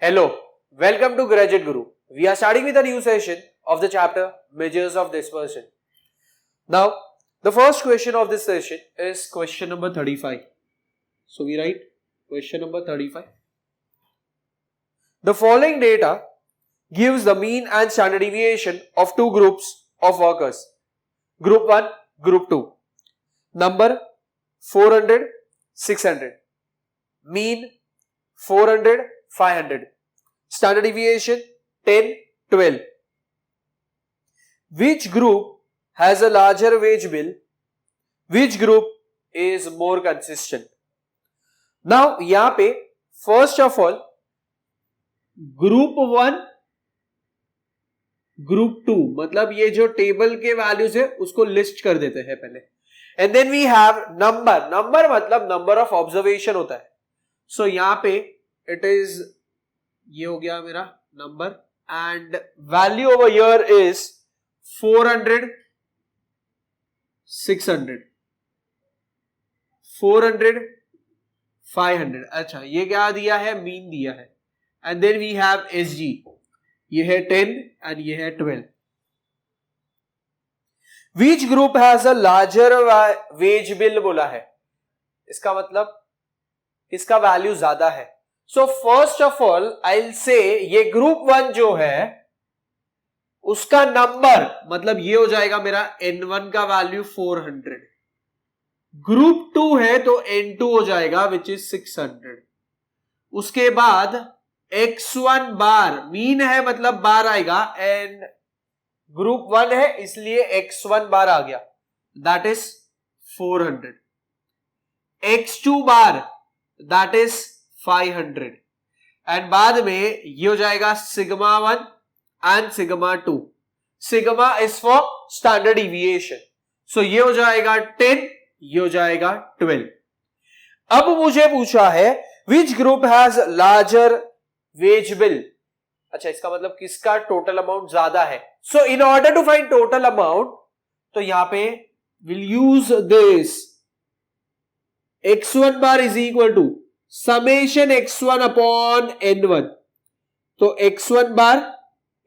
Hello, welcome to Graduate Guru. We are starting with a new session of the chapter Measures of Dispersion. Now, the first question of this session is question number 35. So we write question number 35. The following data gives the mean and standard deviation of two groups of workers. Group 1, Group 2. Number 400, 600. Mean 400, 500. Standard deviation 10, 12. Which group has a larger wage bill? Which group is more consistent? Now यहाँ पे first of all group 1, group 2 मतलब ये जो table के values है उसको list कर देते हैं पहले. And then we have number. Number मतलब number of observation होता है. So यहाँ पे it is ये हो गया मेरा number and value over here is 400, 600, 400, 500. अच्छा ये क्या दिया है? मीन दिया है. And then we have SG. ये है 10 and ये है 12. Which group has a larger wage bill बोला है. इसका मतलब इसका वैल्यू ज्यादा है. So first of all I'll say ये group 1 जो है उसका नंबर मतलब ये हो जाएगा मेरा N1 का वैल्यू 400. ग्रुप 2 है तो N2 हो जाएगा विच इज 600. उसके बाद X1 बार मीन है मतलब बार आएगा एंड ग्रुप 1 है इसलिए X1 बार आ गया that is 400. X2 bar that is 500 and बाद में ये हो जाएगा sigma 1 and sigma 2. Sigma is for standard deviation. So ये हो जाएगा 10, ये हो जाएगा 12. अब मुझे पूछा है which group has larger wage bill. अच्छा इसका मतलब किसका टोटल अमाउंट ज्यादा है. So in order to find total amount तो यहां पे will use this x1 bar is equal to summation x1 upon n1. तो x1 bar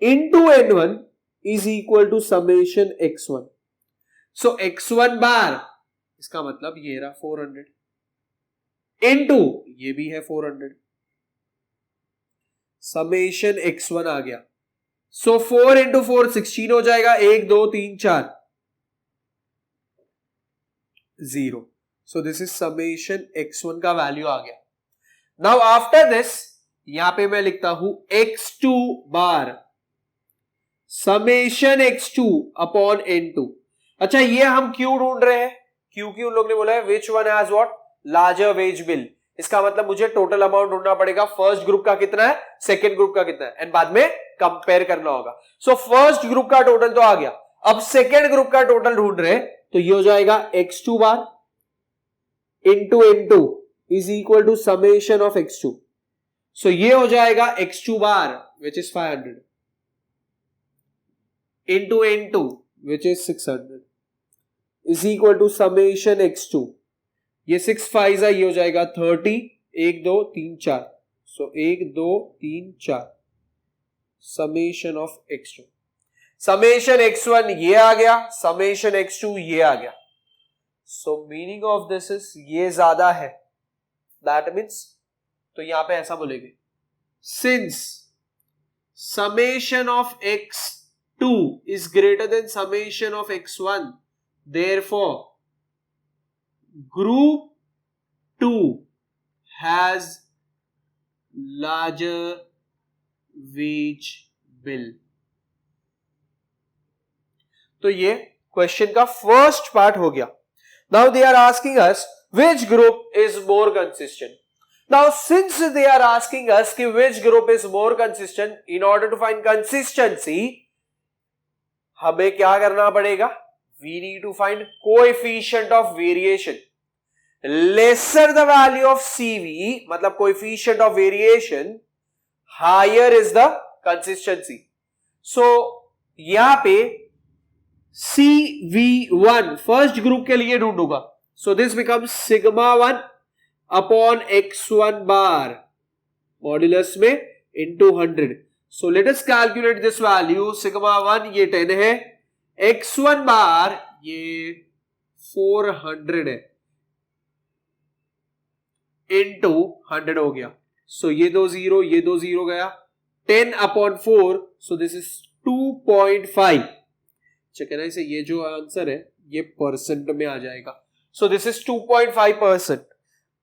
into n1 is equal to summation x1. So x1 bar इसका मतलब ये रहा 400 into ये भी है 400 समेशन x1 आ गया. सो 4 इंटू 4 16 हो जाएगा. 1 2 3 4 0. सो दिस इज समेशन x1 का वैल्यू आ गया. नाउ आफ्टर दिस यहां पे मैं लिखता हूं x2 बार समेशन x2 अपॉन n2. अच्छा ये हम क्यों ढूंढ रहे हैं? क्योंकि उन लोग ने बोला है which one has what larger wage bill. इसका मतलब मुझे टोटल अमाउंट ढूंढना पड़ेगा. फर्स्ट ग्रुप का कितना है, सेकेंड ग्रुप का कितना है एंड बाद में कंपेयर करना होगा. सो फर्स्ट ग्रुप का टोटल तो आ गया. अब सेकेंड ग्रुप का टोटल ढूंढ रहे तो ये हो जाएगा x2 bar into n2 is equal to summation of x2. So ये हो जाएगा x2 bar which is 500 into n2 which is 600 is equal to summation x2. ये 6 5 ये हो जाएगा 30. 1 2 3 4. So 1 2 3 4 summation of x2. Summation x1 ये आ गया, summation x2 ये आ गया. So meaning of this is ये ज्यादा है. That means तो यहां पे ऐसा बोलेंगे since summation of x2 is greater than summation of x1 therefore group 2 has larger wage bill. तो ये क्वेश्चन का फर्स्ट पार्ट हो गया. Now they are asking us which group is more consistent. Now since they are asking us कि which group is more consistent, in order to find consistency हमें क्या करना पड़ेगा? We need to find coefficient of variation. Lesser the value of CV मतलब coefficient of variation, higher is the consistency. So यहाँ पे CV1 first group के लिए ढूंढूंगा. So this becomes sigma 1 upon x1 bar modulus में into 100. So let us calculate this value. sigma 1 ये 10 है, x1 बार ये 400 है, into 100 हो गया. So ये दो जीरो, ये दो जीरो गया. 10 upon 4, so this is 2.5. कहना इसे ये जो आंसर है ये परसेंट में आ जाएगा. So this is 2.5%.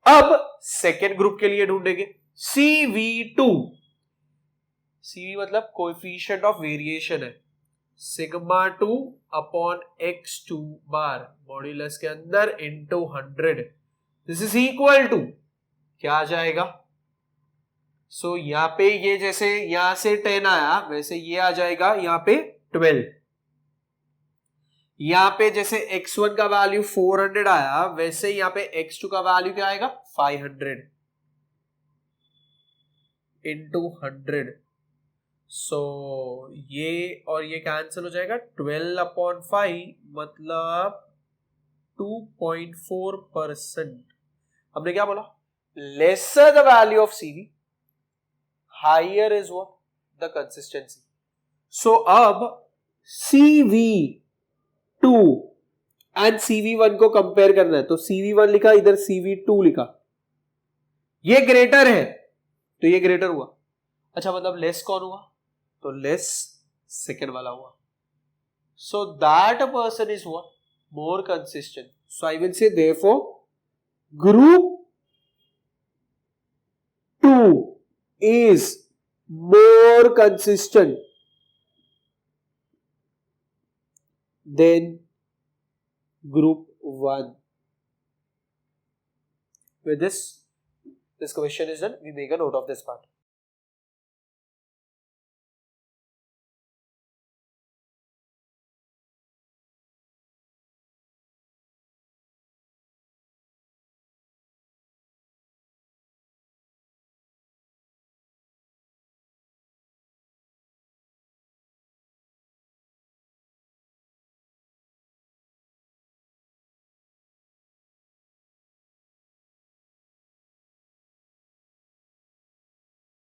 अब सेकेंड ग्रुप के लिए ढूंढेंगे CV2. CV मतलब कोएफिशिएंट ऑफ वेरिएशन है. Sigma 2 upon x2 bar modulus के अंदर into 100. This is equal to क्या आ जाएगा? सो यहां पे ये जैसे यहां से 10 आया वैसे ये आ जाएगा यहां पे 12. यहां पे जैसे x1 का वैल्यू 400 आया वैसे यहां पे x2 का वैल्यू क्या आएगा? 500 इंटू 100. सो ये और ये कैंसिल हो जाएगा. 12 अपॉन 5 मतलब 2.4%. हमने क्या बोला? Lesser the value of CV, higher is what? The consistency. So अब CV2 एंड CV1 को कंपेयर करना है तो CV1 लिखा, इधर CV2 लिखा. ये ग्रेटर है तो ये ग्रेटर हुआ. अच्छा मतलब लेस कौन हुआ? तो लेस सेकेंड वाला हुआ. So that person is what? More consistent. So I will say therefore group 2 is more consistent than group 1. With this question is done. We make a note of this part.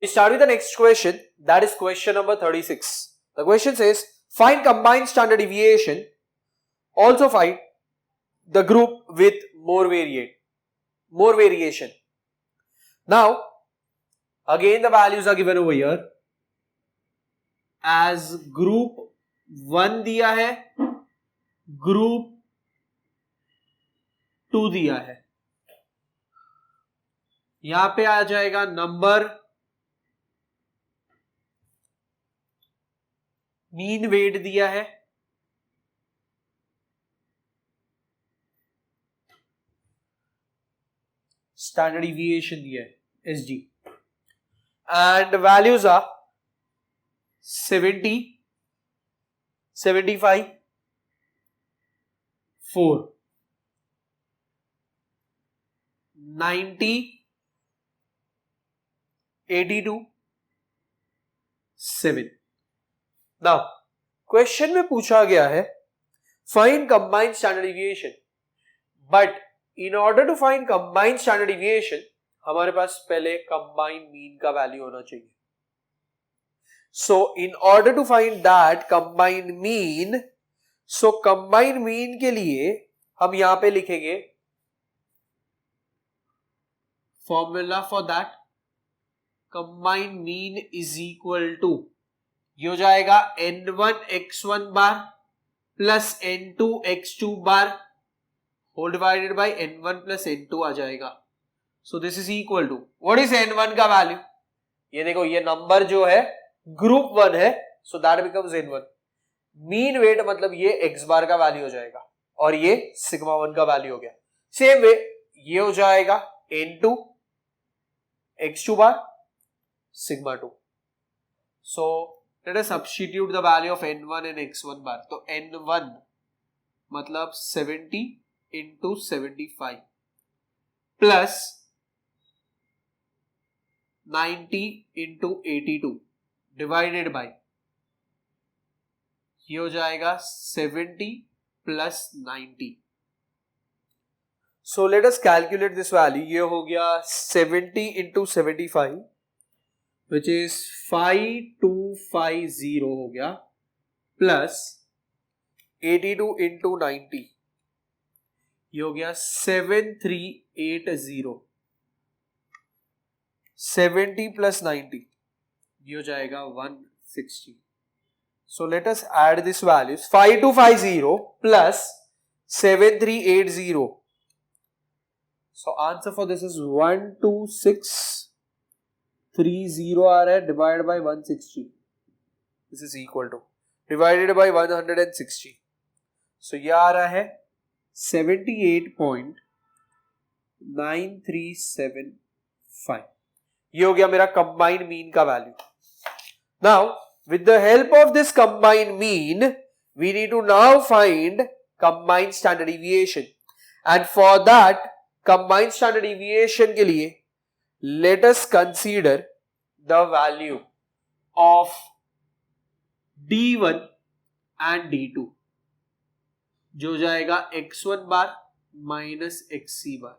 We start with the next question. That is question number 36. The question says, find combined standard deviation. Also find the group with more variation. Now, again the values are given over here. As group 1 दिया है, group 2 दिया है. यहां पे आ जाएगा number, mean wait दिया है, standard deviation दिया है SG, and values are 70, 75, 4, 90, 82, 7. Now question में पूछा गया है find combined standard deviation, but in order to find combined standard deviation हमारे पास पहले कंबाइंड मीन का वैल्यू होना चाहिए. So in order to find that combined mean, so combined mean के लिए हम यहां पे लिखेंगे formula for that. Combined mean is equal to, ये हो जाएगा N1 x1 bar plus N2 x2 bar whole divided by N1 plus N2 आ जाएगा. So this is equal to, what is N1 का वैल्यू? ये देखो ये नंबर जो है ग्रुप 1 है, so that becomes N1. Mean wait मतलब ये x बार का वैल्यू हो जाएगा और ये सिग्मा 1 का वैल्यू हो गया. सेम वे ये हो जाएगा N2 x2 bar sigma 2. So let us substitute the value of N1 and x1 bar. तो N1 मतलब 70 into 75 plus 90 into 82 divided by, ये हो जाएगा 70 plus 90. So let us calculate this value. ये हो गया 70 into 75 विच इज 5250 हो गया प्लस 82 इंटू 90, ये हो गया 7380। 70 प्लस 90, ये हो जाएगा 160। So let us add these values. 5250 plus 7380. So answer for this is 12630 आ रहा है divided by 160. This is equal to divided by 160. So ये आ रहा है 78.9375. ये हो गया मेरा combined mean का value. Now with the help of this combined mean, we need to now find combined standard deviation. And for that combined standard deviation के लिए, let us consider the value of D1 and D2, जो हो जाएगा x1 bar minus xc बार,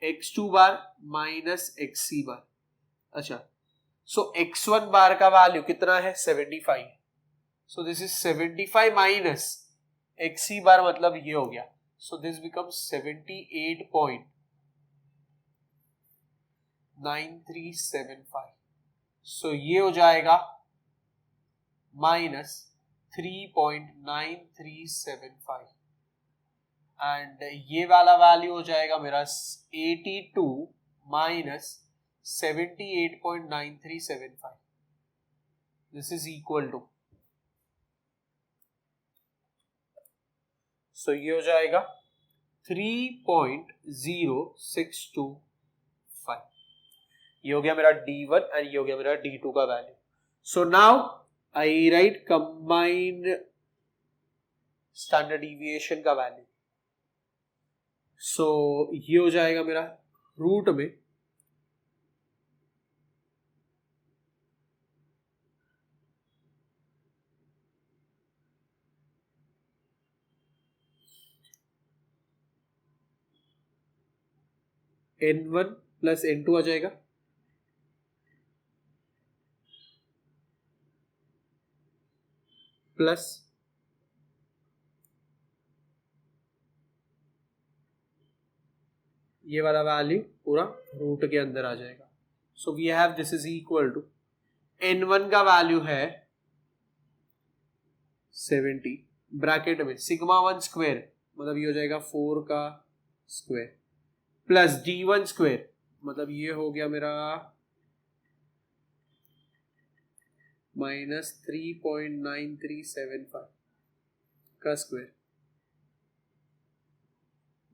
x2 bar minus xc बार। अच्छा, सो x1 बार का value कितना है 75, सो this is 75 minus xc बार, मतलब ये हो गया, सो दिस बिकम्स 78.9375। सो ये हो जाएगा माइनस 3.9375 एंड ये वाला वैल्यू हो जाएगा मेरा 82 minus 78.9375. This is equal to, so ये हो जाएगा 3.0625. ये हो गया मेरा D1 एंड ये हो गया मेरा D2 का value. So now I write combined standard deviation का वैल्यू. So ये हो जाएगा मेरा रूट में N1 प्लस N2 आ जाएगा प्लस ये वाला वैल्यू पूरा रूट के अंदर आ जाएगा. So we have this is equal to N1 का वैल्यू है 70 ब्रैकेट में सिग्मा 1 स्क्वायर, मतलब ये हो जाएगा 4 का स्क्वायर प्लस D1 स्क्वायर, मतलब ये हो गया मेरा माइनस 3.9375 का स्क्वायर.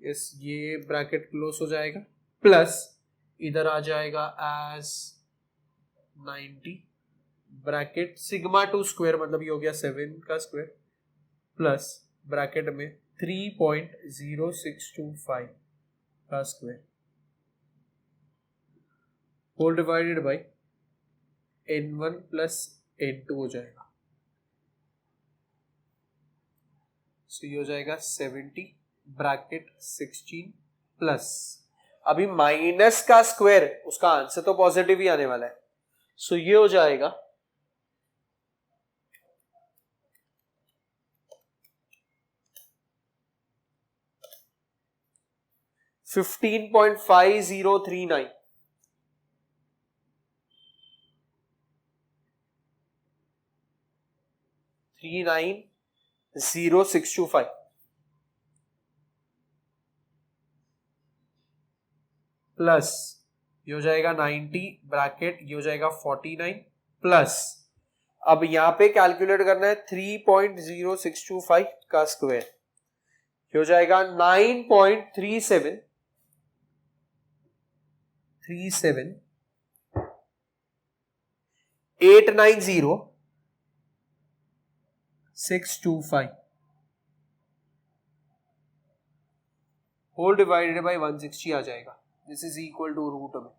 यस, ये ब्रैकेट क्लोज हो जाएगा प्लस इधर आ जाएगा एज 90 ब्रैकेट सिग्मा 2 स्क्वायर, मतलब ये हो गया 7 का स्क्वायर प्लस ब्रैकेट में 3.0625 का square whole divided by N1 plus N2 हो जाएगा. सो ये हो जाएगा 70 ब्रैकेट 16 प्लस, अभी माइनस का स्क्वायर, उसका आंसर तो पॉजिटिव ही आने वाला है. सो ये हो जाएगा 15.5039 390,625 प्लस ये हो जाएगा 90 ब्रैकेट, ये हो जाएगा 49 प्लस, अब यहां पे कैलकुलेट करना है 3.0625 का स्क्वायर, ये हो जाएगा 9.37 890,625 होल डिवाइडेड बाय 160 आ जाएगा. This is equal to root में.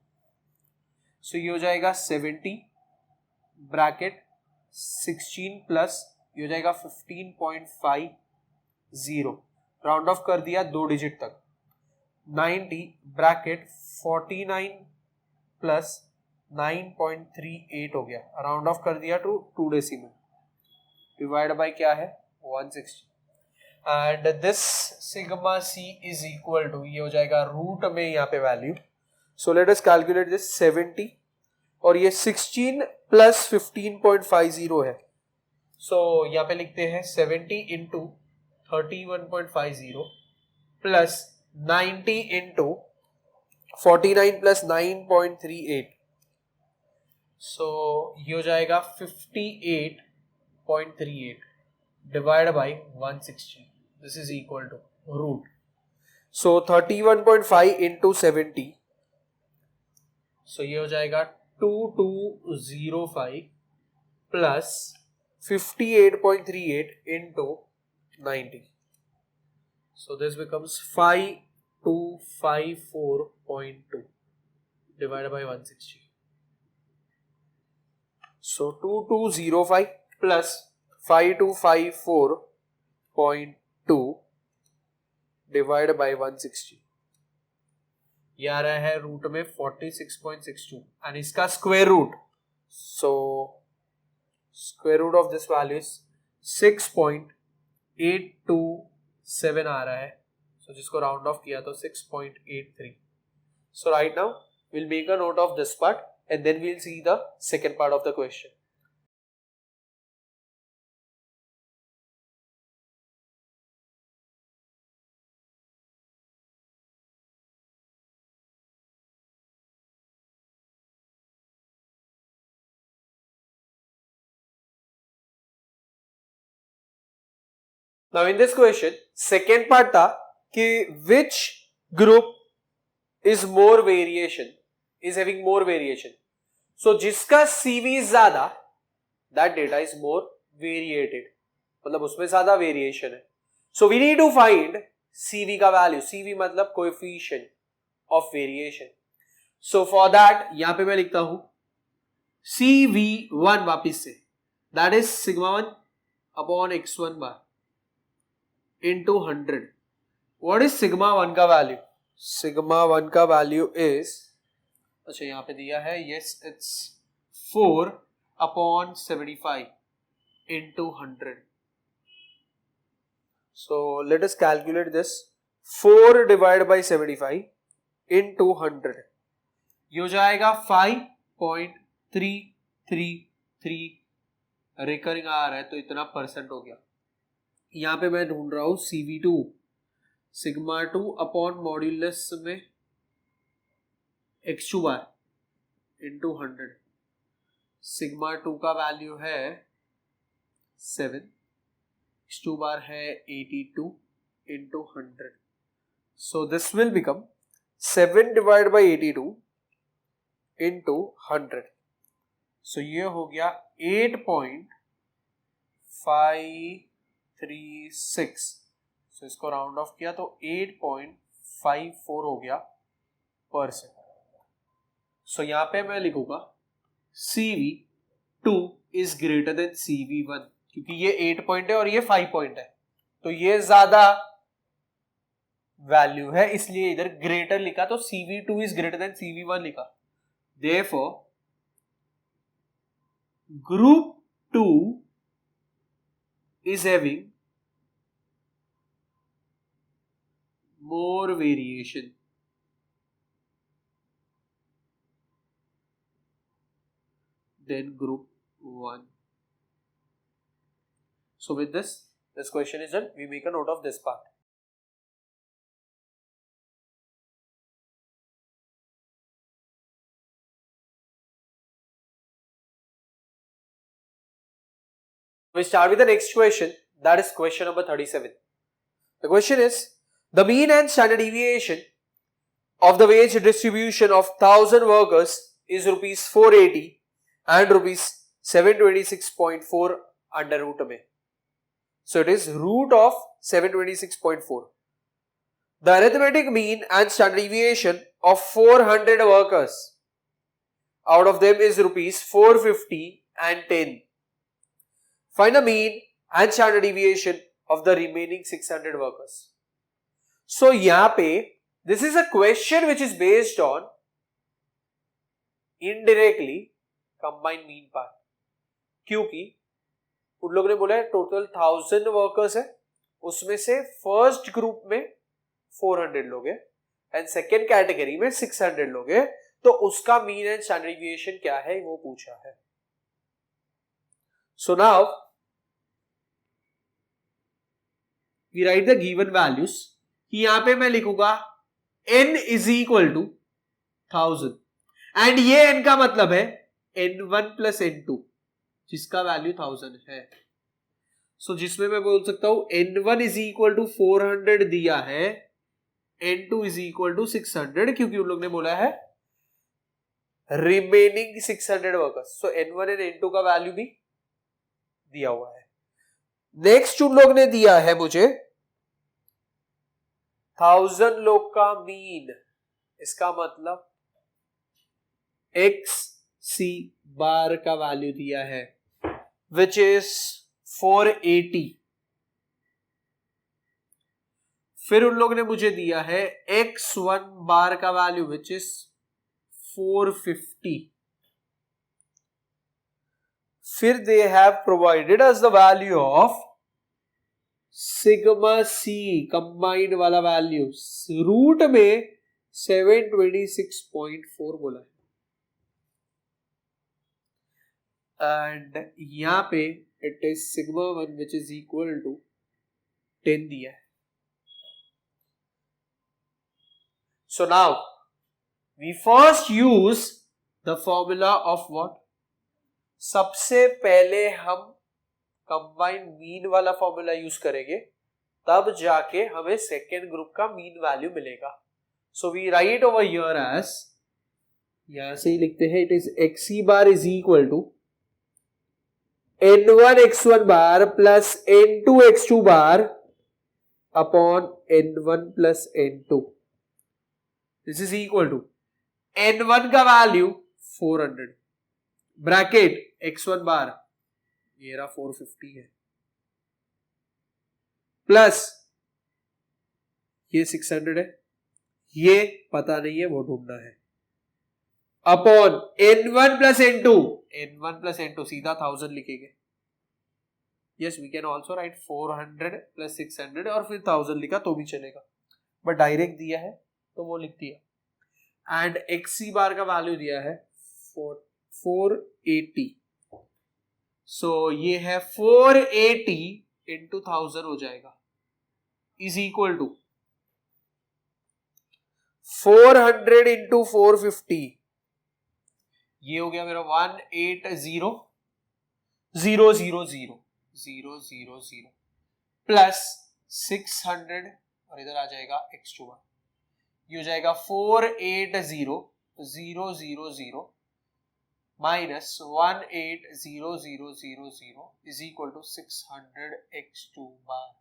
सो ये हो जाएगा 70 ब्रैकेट 16 प्लस ये हो जाएगा 15.50, राउंड ऑफ कर दिया 2 डिजिट तक, 90 ब्रैकेट 49 प्लस 9.38 हो गया, राउंड ऑफ कर दिया टू 2 डेसिमल, डिवाइड बाय क्या है 160, and this sigma C is equal to, ये हो जाएगा रूट में यहाँ पे value, so let us calculate this 70, और ये 16 प्लस 15.50 है, सो यहाँ पे लिखते हैं 70 into 31.50 plus 90 into 49 plus 9.38, so ये हो जाएगा 58.38 divide by 160, this is equal to root, so 31.5 into 70, so ये हो जाएगा 2205 plus 58.38 into 90. So this becomes 5254.2 divided by 160. So 2205 plus 5254.2 divided by 160. ये आ रहा है रूट में 46.62 एंड इसका square root, so square root of this value is 6.827 आ रहा है, सो जिसको राउंड ऑफ किया तो 6.83. So right now will make a note of this part and then we'll see the second part of the question. Now in this question, second part था कि which group is more variation, is having more variation. So जिसका CV ज्यादा, that data is more variated. मतलब उसमें ज्यादा variation है. So we need to find CV का value. CV मतलब coefficient of variation. So for that यहाँ पे मैं लिखता हूँ CV1 वापिस से, that is sigma 1 upon x1 bar into 100. What is sigma 1 का वैल्यू? sigma 1 का वैल्यू is, अच्छा यहाँ पे दिया है, yes it's 4 upon 75 into 100. So let us calculate this. 4 divided by 75 into 100, ये हो जाएगा 5.333, रिकरिंग आ रहा है तो इतना परसेंट हो गया. यहाँ पे मैं ढूंढ रहा हूं CV2, सिग्मा 2 अपॉन मॉड्यूलस में x2 बार इंटू 100. सिग्मा 2 का वैल्यू है 7, x2 बार है 82 into 100. So this will become 7 divide by 82 into 100. सो ये हो गया 8.536. सो इसको राउंड ऑफ किया तो 8.54 हो गया परसेंट. सो यहां पे मैं लिखूंगा CV2 is greater than CV1, क्योंकि ये 8 पॉइंट है और ये 5 पॉइंट है, तो ये ज्यादा वैल्यू है, इसलिए इधर ग्रेटर लिखा, तो CV2 is greater than CV1 लिखा. Therefore group 2 is having more variation than group 1. So with this question is done. We make a note of this part. We start with the next question, that is question number 37. The question is, the mean and standard deviation of the wage distribution of 1000 workers is rupees 480 and rupees 726.4 under root में. So it is root of 726.4. The arithmetic mean and standard deviation of 400 workers, out of them is rupees 450 and 10. Find the mean and standard deviation of the remaining 600 workers. So यहाँ पे this is a question which is based on indirectly combine mean part, क्योंकि उन लोगों ने बोला है total 1000 workers है, उसमें से फर्स्ट ग्रुप में 400 लोग हैं एंड सेकेंड कैटेगरी में 600 लोग हैं, तो उसका मीन एंड स्टैंडर्ड डिविएशन क्या है वो पूछा है. So now we write the given values. यहां पे मैं लिखूंगा n is equal to 1000 and ये n का मतलब है n1 प्लस n2 जिसका वैल्यू 1000 है. सो जिसमें मैं बोल सकता हूं n1 इज इक्वल टू 400 दिया है, n2 इज इक्वल टू 600, क्योंकि उन लोग ने बोला है remaining 600 workers. So n1 and n2 का वैल्यू भी दिया हुआ है. नेक्स्ट उन लोग ने दिया है मुझे 1000 लोग का मीन, इसका मतलब एक्स सी बार का वैल्यू दिया है विच इज 480. फिर उन लोग ने मुझे दिया है x1 बार का वैल्यू विच इज 450. फिर they have provided us the value of sigma C combined वाला वैल्यू रूट में 726.4 बोला है. एंड यहां पे it is sigma 1 which is equal to 10 दिया है. So now we first use the formula of what. सबसे पहले हम कंबाइंड मीन वाला फॉर्मूला यूज करेंगे, तब जाके हमें सेकेंड ग्रुप का मीन वैल्यू मिलेगा. So we write over here as, यहां से ही लिखते हैं, it is x bar is equal to n1 x1 bar plus n2 x2 bar upon n1 plus n2. This is equal to n1 का value 400 bracket x1 बार ये रहा 450 है, plus ये 600 है, ये पता नहीं है वो ढूंढना है, upon n1 plus n2. n1 plus n2 सीधा 1000 लिखेंगे. Yes we can also write 400 plus 600 और फिर 1000 लिखा तो भी चलेगा, बट डायरेक्ट दिया है तो वो लिख दिया. एंड एक्सी बार का वैल्यू दिया है 480. सो ये है 480 इंटू 1000 हो जाएगा इज इक्वल टू 400 इंटू 450. ये हो गया मेरा 180,000,000 प्लस 600 और इधर आ जाएगा x2 बार. ये हो जाएगा 480,000 minus 180,000 is equal to 600 x2 bar.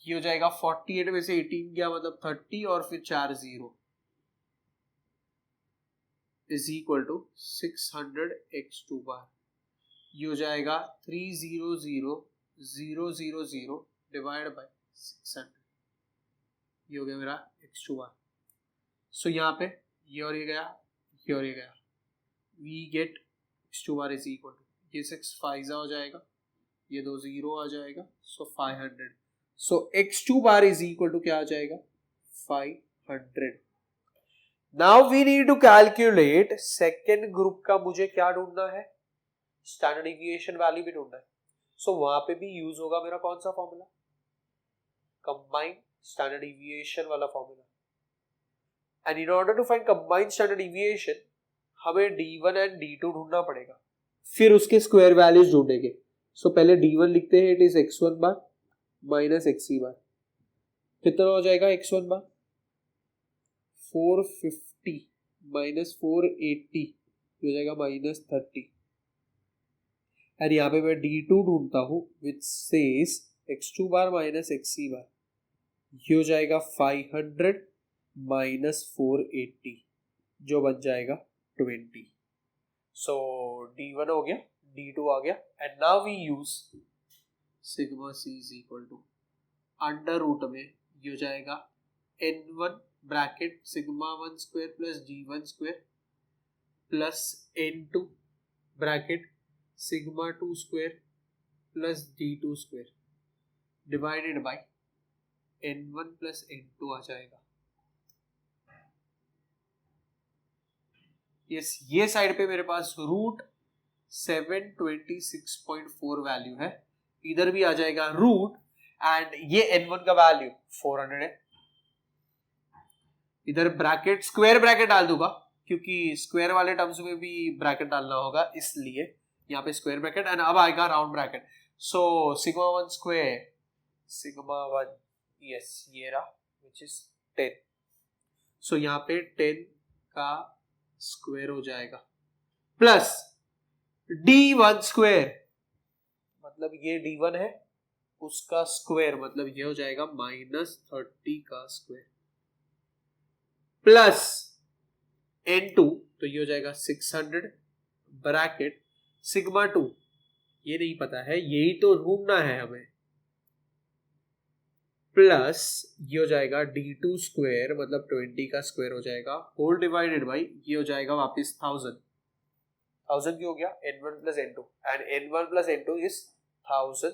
ये हो जाएगा 48 में से 18 गया मतलब 30 और फिर 4 0 is equal to 600 x2 bar. ये हो जाएगा 300,000 डिवाइड बाय 600. ये हो गया मेरा x2 बार. सो यहाँ पे ये और ये गया, ये और ये गया, we get x2 bar is equal to, ये 6 5 हो जाएगा, ये 2 0 आ जाएगा, so 500. So x2 bar is equal to क्या आ जाएगा 500. Now we need to calculate second group का. मुझे क्या ढूंढना है, स्टैंडर्ड डिविएशन वैल्यू भी ढूंढना है. सो वहां पे भी यूज होगा मेरा कौन सा फॉर्मूला, कंबाइंड स्टैंडर्ड डिविएशन वाला formula. And in order to find combined standard deviation हमें d1 एंड d2 ढूंढना पड़ेगा, फिर उसके स्क्वायर वैल्यूज ढूंढेंगे. सो पहले d1 लिखते हैं, it is x1 bar minus xc बार. कितना हो जाएगा x1 बार 450 माइनस 480 हो जाएगा माइनस 30. और यहाँ पे मैं d2 ढूंढता हूं which says x2 bar minus xc बार. ये हो जाएगा 500 माइनस 480 जो बन जाएगा 20. सो d1 हो गया, d2 आ गया. And now we use sigma c is equal to under root में ये हो जाएगा n1 bracket sigma 1 square plus d1 square plus n2 bracket sigma 2 square plus d2 square divided by n1 plus n2 आ जाएगा। Yes, ये side पे मेरे पास root 726.4 value है, इधर भी आ जाएगा रूट एंड ये n1 का वैल्यू 400 है। इधर ब्रैकेट स्क्वायर ब्रैकेट डाल दूंगा क्योंकि स्क्वायर वाले टर्म्स में भी ब्रैकेट डालना होगा, इसलिए यहाँ पे स्क्वायर ब्रैकेट एंड अब आएगा round bracket. So sigma 1 square sigma 1 yes ये रहा विच इज 10। सो यहाँ पे 10 का स्क्वायर हो जाएगा प्लस d1 स्क्वायर मतलब ये d1 है उसका स्क्वायर मतलब ये हो जाएगा -30 का स्क्वायर प्लस n2 तो ये हो जाएगा 600 ब्रैकेट सिग्मा 2 ये नहीं पता है, यही तो ढूंढना है हमें, प्लस ये हो जाएगा d2 स्क्वायर मतलब 20 का स्क्वायर हो जाएगा होल डिवाइडेड बाई ये हो जाएगा वापस 1000 क्यों हो गया n1 plus n2 and n1 plus n2 is 1000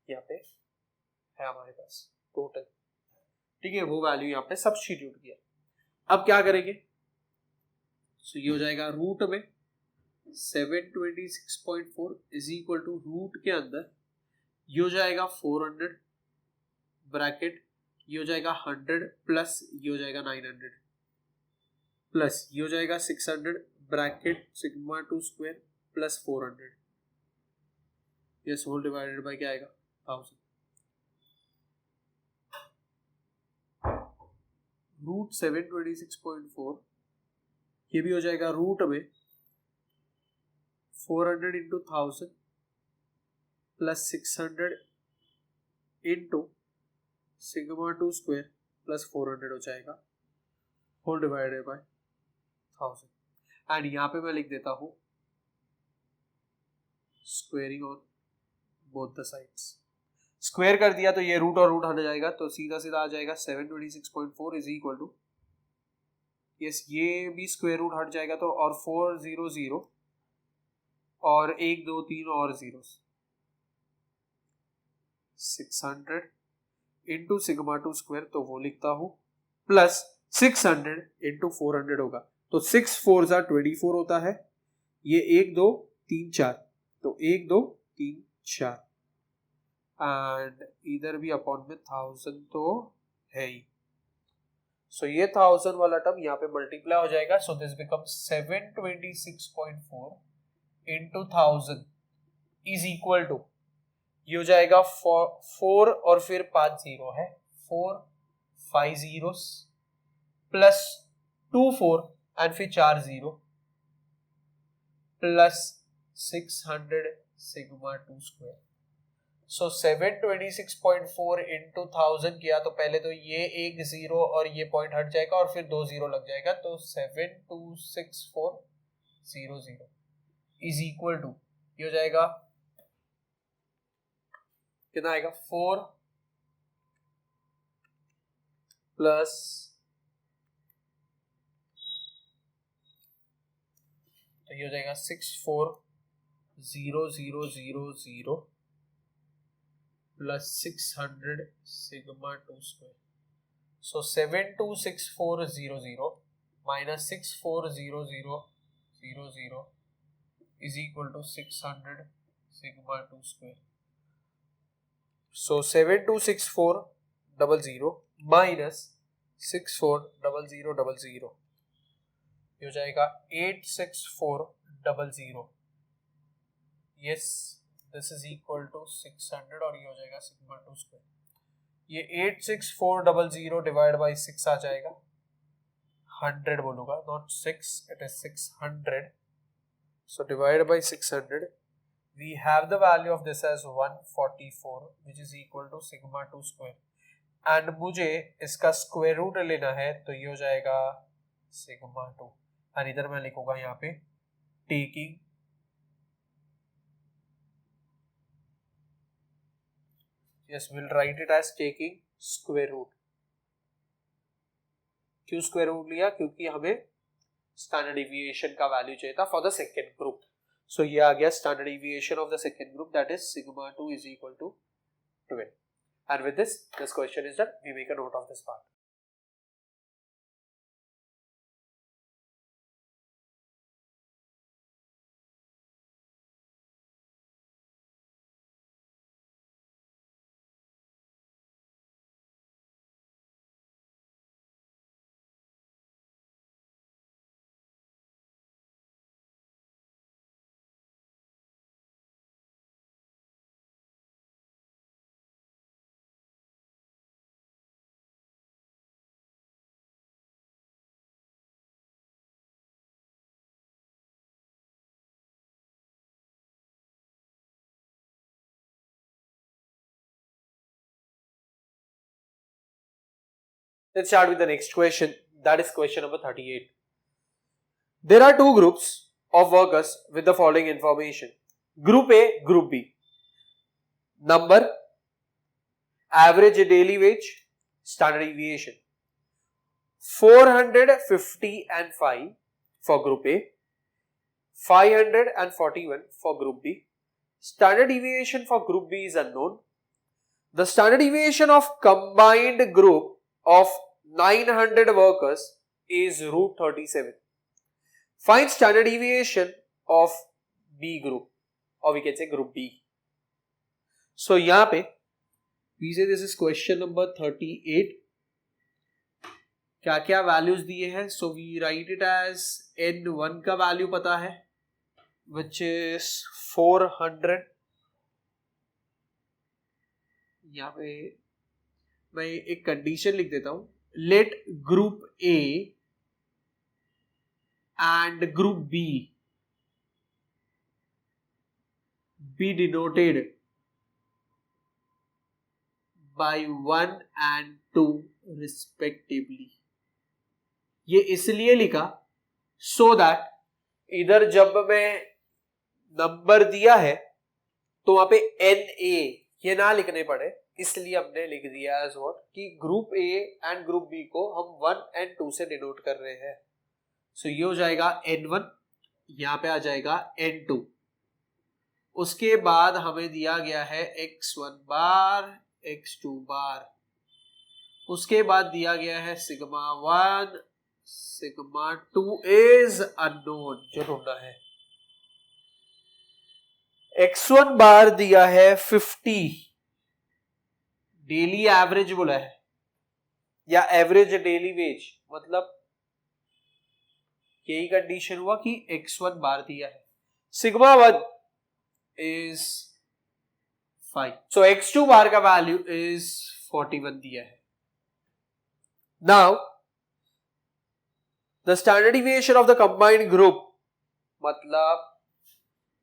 यहाँ पे है हमारे पास टोटल, ठीक है। वो वैल्यू यहाँ पे सब्स्टिट्यूट किया। अब क्या करेंगे, सो ये हो जाएगा रूट में 726.4 इज इक्वल टू रूट के अंदर ये हो जाएगा 400 ब्रैकेट ये हो जाएगा 100 प्लस ये हो जाएगा 900 प्लस ये हो जाएगा 600 bracket sigma 2 square plus 400 yes whole divided by क्या आएगा 1000 रूट 726.4 ये भी हो जाएगा रूट में 400 into 1000 plus 600 into sigma 2 square plus 400 हो जाएगा होल डिवाइडेड बाय 1000 एंड यहाँ पे मैं लिख देता हूँ squaring on both the sides. Square कर दिया तो ये रूट और रूट हट जाएगा तो सीधा सीधा आ जाएगा 726.4 इज इक्वल टू यस ये भी स्क्वायर रूट हट जाएगा तो और 400 और 1 2 3 और जीरोस 600 इंटू सिग्मा 2 स्क्वायर तो वो लिखता हूं प्लस 600 इंटू 400 होगा तो 6 4 24 होता है, ये 1 2 3 4 तो 1 2 3 4 एंड इधर भी अपॉन में 1000 तो है ही। सो ये 1000 वाला टर्म यहाँ पे मल्टीप्लाई हो जाएगा so this becomes 726.4 into 1000 is equal to ये हो जाएगा 4 और फिर 5 जीरो है 4 5 जीरोस प्लस 2 4 एंड फिर 4 जीरो प्लस 600 सिग्मा 2 स्क्वायर। सो 726.4 इंटू 1000 किया तो पहले तो ये एक जीरो और ये पॉइंट हट जाएगा और फिर 2 जीरो लग जाएगा तो 726,400 इज इक्वल टू ये हो जाएगा कितना आएगा 4 प्लस तो ये हो जाएगा 64,0,0,0 plus 600 sigma 2 square. So 726,400 minus 64,0,0,0 is equal to 600 sigma 2 square. So 726400 minus 640000 ये हो जाएगा 86400 yes this is equal to 600 और ये हो जाएगा सिग्मा 2 स्क्वायर। ये 86400 डिवाइड बाई 6 आ जाएगा 100 बोलूंगा not 6 it is 600 so divide by 600 we have the value of this as 144 which is equal to sigma 2 square and मुझे इसका स्क्वायर रूट लेना है तो ये हो जाएगा sigma 2 और इधर मैं लिखूंगा यहाँ पे taking yes we'll write it as taking square root। क्यों स्क्वायर रूट लिया, क्योंकि हमें स्टैंडर्ड डिविएशन का वैल्यू चाहिए था for the second group. So ये आ गया standard deviation of the second group, that is sigma 2 is equal to 12. And with this question is done. We make a note of this part. Let's start with the next question. That is question number 38. There are two groups of workers with the following information. Group A, Group B. Number, average daily wage, standard deviation. 455 for Group A, 541 for Group B. Standard deviation for Group B is unknown. The standard deviation of combined group of 900 workers is root 37. Find standard deviation of B group, or we can say group B. So यहाँ पे we say this is question number 38. क्या क्या values दिए हैं? So we write it as N1 का value पता है, which is 400. यहाँ पे मैं एक कंडीशन लिख देता हूं. Let group A and group B be denoted by 1 and 2 respectively. ये इसलिए लिखा सो दैट इधर जब मैं नंबर दिया है तो वहां पे एन ए ये ना लिखने पड़े, इसलिए हमने लिख दिया एज व्हाट कि group A and group B को हम 1 and 2 से डिनोट कर रहे हैं. सो ये हो जाएगा N1, यहां पे आ जाएगा N2. उसके बाद हमें दिया गया है x1 बार x2 बार. उसके बाद दिया गया है सिग्मा 1 सिग्मा 2 इज अननोन जो ढूंढना है. x1 बार दिया है 50, डेली एवरेज बोला है या एवरेज डेली वेज, मतलब यही कंडीशन हुआ कि x1 बार दिया है. सिग्मा 1 इज 5, सो x2 बार का वैल्यू इज 41 दिया है. Now the standard deviation of the combined group, मतलब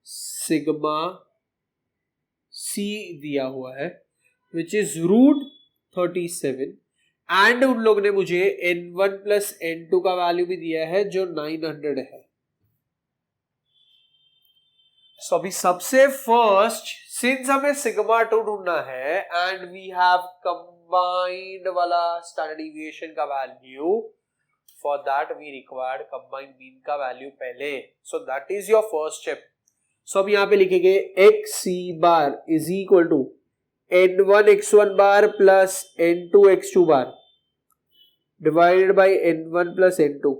सिग्मा c दिया हुआ है which is root 37, एंड उन लोग ने मुझे n1 प्लस n2 का वैल्यू भी दिया है जो 900 है. सो अभी सबसे फर्स्ट सिंस हमें सिग्मा 2 ढूंढना है एंड वी हैव कंबाइंड वाला स्टैंडर्ड डिविएशन का value, for that we required combined mean का वैल्यू पहले. So that is your first step. So अब यहां पे लिखेंगे xc bar is equal to n1 x1 bar plus n2 x2 bar divided by n1 plus n2.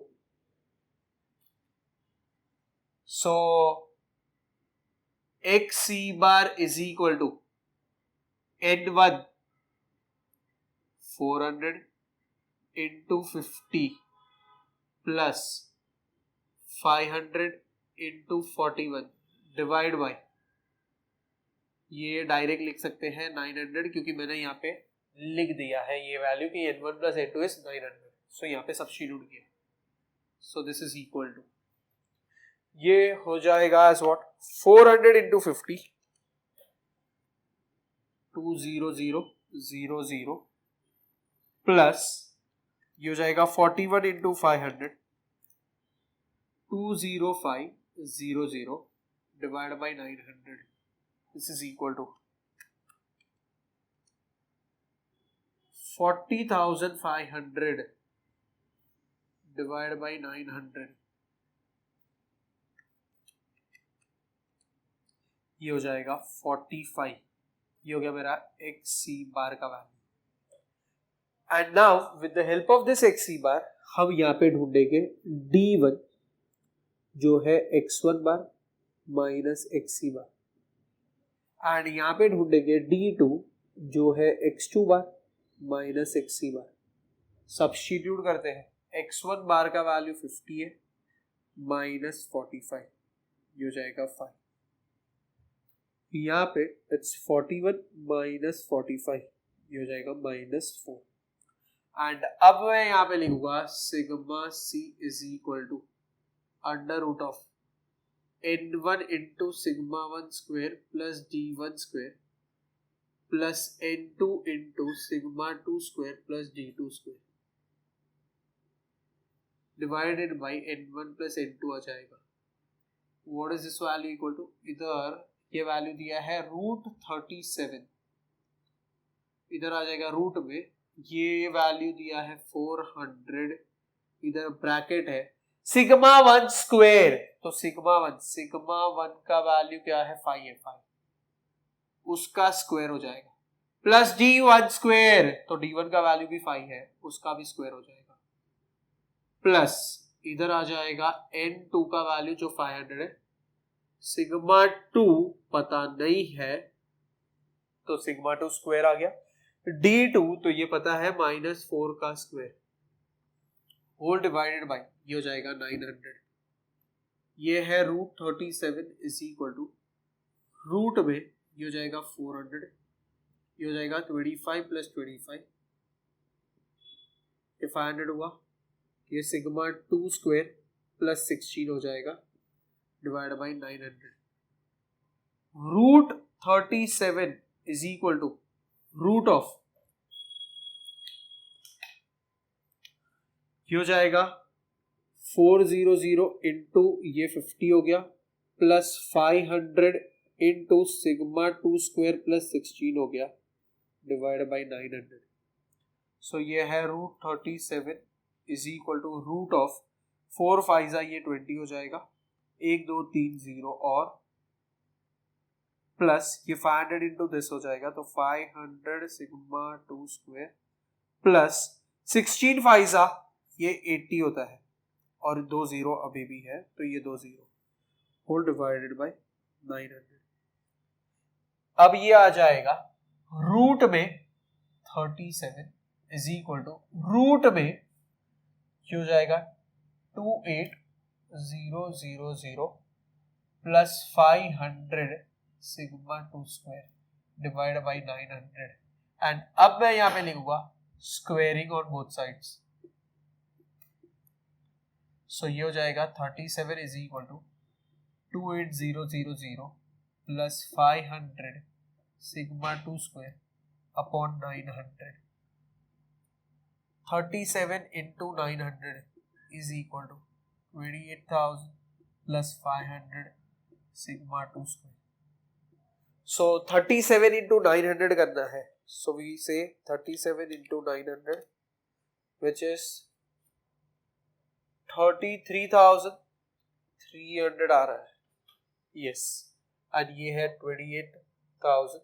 So xc bar is equal to n1 400 into 50 plus 500 into 41 divide by, ये direct लिख सकते हैं 900 क्योंकि मैंने यहाँ पे लिख दिया है ये वैल्यू कि n1 प्लस n2 इज 900. सो यहाँ पे सब्स्टिट्यूट किया. So this is equal to, ये हो जाएगा एज व्हाट 400 into 50 20000 प्लस ये हो जाएगा 41 into 500 20500 divided by 900. This is equal to 40,500 divided by 900. ये हो जाएगा 45, ये हो गया मेरा एक्स सी बार का value. And now with the help of this x c bar हम यहाँ पे ढूंढेंगे D1 जो है x1 bar minus x c bar, and यहाँ पे ढूंढेंगे D2 जो है x2 bar minus x c bar. Substitute करते हैं, x1 बार का वैल्यू 50 है माइनस 45, ये हो जाएगा 5। यहाँ पे इट्स 41 माइनस 45, ये हो जाएगा -4। एंड अब मैं यहाँ पे लिखूंगा sigma C is equal to under root of n1 into sigma 1 square plus d1 square plus n2 into sigma 2 square plus d2 square divided by n1 plus n2 आ जाएगा। What is this value equal to, इधर ये value दिया है √37, इधर आ जाएगा root में, ये वैल्यू दिया है 400, इधर ब्रैकेट है सिग्मा 1 स्क्वेयर, तो सिग्मा 1 का वैल्यू क्या है 5 है, 5 उसका स्क्वायर हो जाएगा, प्लस d1 स्क्वेयर, तो d1 का वैल्यू भी 5 है, उसका भी स्क्वायर हो जाएगा, प्लस इधर आ जाएगा n2 का वैल्यू जो 500 है, सिग्मा 2 पता नहीं है तो सिग्मा 2 स्क्वायर आ गया, d2 तो ये पता है -4 का स्क्वायर होल डिवाइडेड बाई, ये हो जाएगा 900, ये है √37 इज इक्वल टू रूट में, ये हो जाएगा 400, ये हो जाएगा 25 प्लस 25, ये 500 हुआ, ये सिग्मा 2 स्क्वायर प्लस 16 हो जाएगा divide by 900। √37 is equal to root of, ये हो जाएगा 400 इंटू ये 50 हो गया प्लस 500 इंटू सिग्मा 2 स्क्वायर प्लस 16 हो गया डिवाइड बाई 900। सो ये है √37 is equal to root of 4 5 ये 20 हो जाएगा, 1 2 3 0 और प्लस ये 500 इंटू दिस हो जाएगा, तो 500 सिग्मा 2 स्क्वायर प्लस 16 5 ये 80 होता है और 2 0 अभी भी है, तो ये 2 0 होल डिवाइडेड बाय 900। अब ये आ जाएगा रूट में 37 इज इक्वल टू रूट में ये हो जाएगा 28000 plus 500 sigma 2 square divide by 900, and अब मैं यहां पे लिखूंगा squaring on both sides. So ये हो जाएगा 37 is equal to 28000 plus 500 sigma 2 square upon 900। 37 into 900 is equal to 28,000 plus 500 sigma 2 square. So 37 into 900 करना है, सो वी से 37 इंटू 900 विच इज 33,300 आ रहा है, यस, एंड ये है 28,000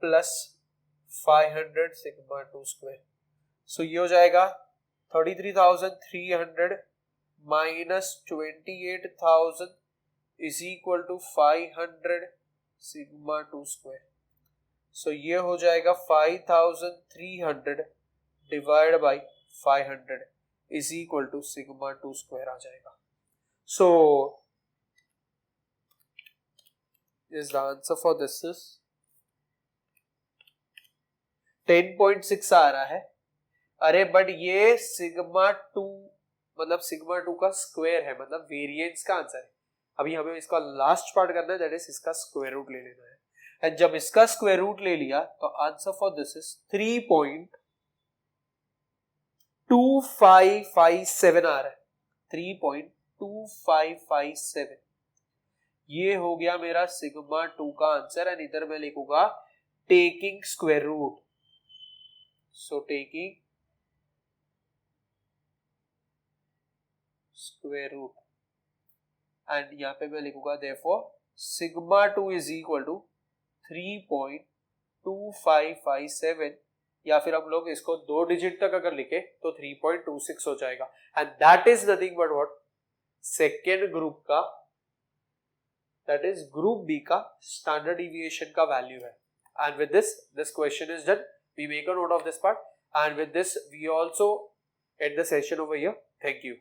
प्लस 500 सिग्मा 2 स्क्वायर। सो ये हो जाएगा 33,300 minus 28,000 is equal to 500 sigma 2 square. So ये हो जाएगा 5,300 divide by 500 is equal to sigma 2 square आ जाएगा। So is the answer for this is 10.6 आ रहा है। अरे बट ये सिग्मा 2 मतलब सिग्मा 2 का स्क्वायर है, मतलब वेरिएंस का आंसर है। अभी हमें इसका लास्ट पार्ट करना है, दैट इज इसका स्क्वायर रूट ले लेना है, एंड जब इसका स्क्वायर रूट ले लिया तो आंसर फॉर दिस इज 3.2557 आ रहा है, 3.2557। ये हो गया मेरा सिग्मा 2 का आंसर, एंड इधर मैं लिखूंगा taking square root. So taking square root, and यहां पे मैं लिखूंगा therefore sigma 2 is equal to 3.2557, या फिर हम लोग इसको 2 डिजिट तक अगर लिखे तो 3.26 हो जाएगा. And that is nothing but what, second group का, दैट इज ग्रुप बी का स्टैंडर्ड डिविएशन का वैल्यू है. And with this question is done. We make a note of this part, and with this we also end the session over here. Thank you.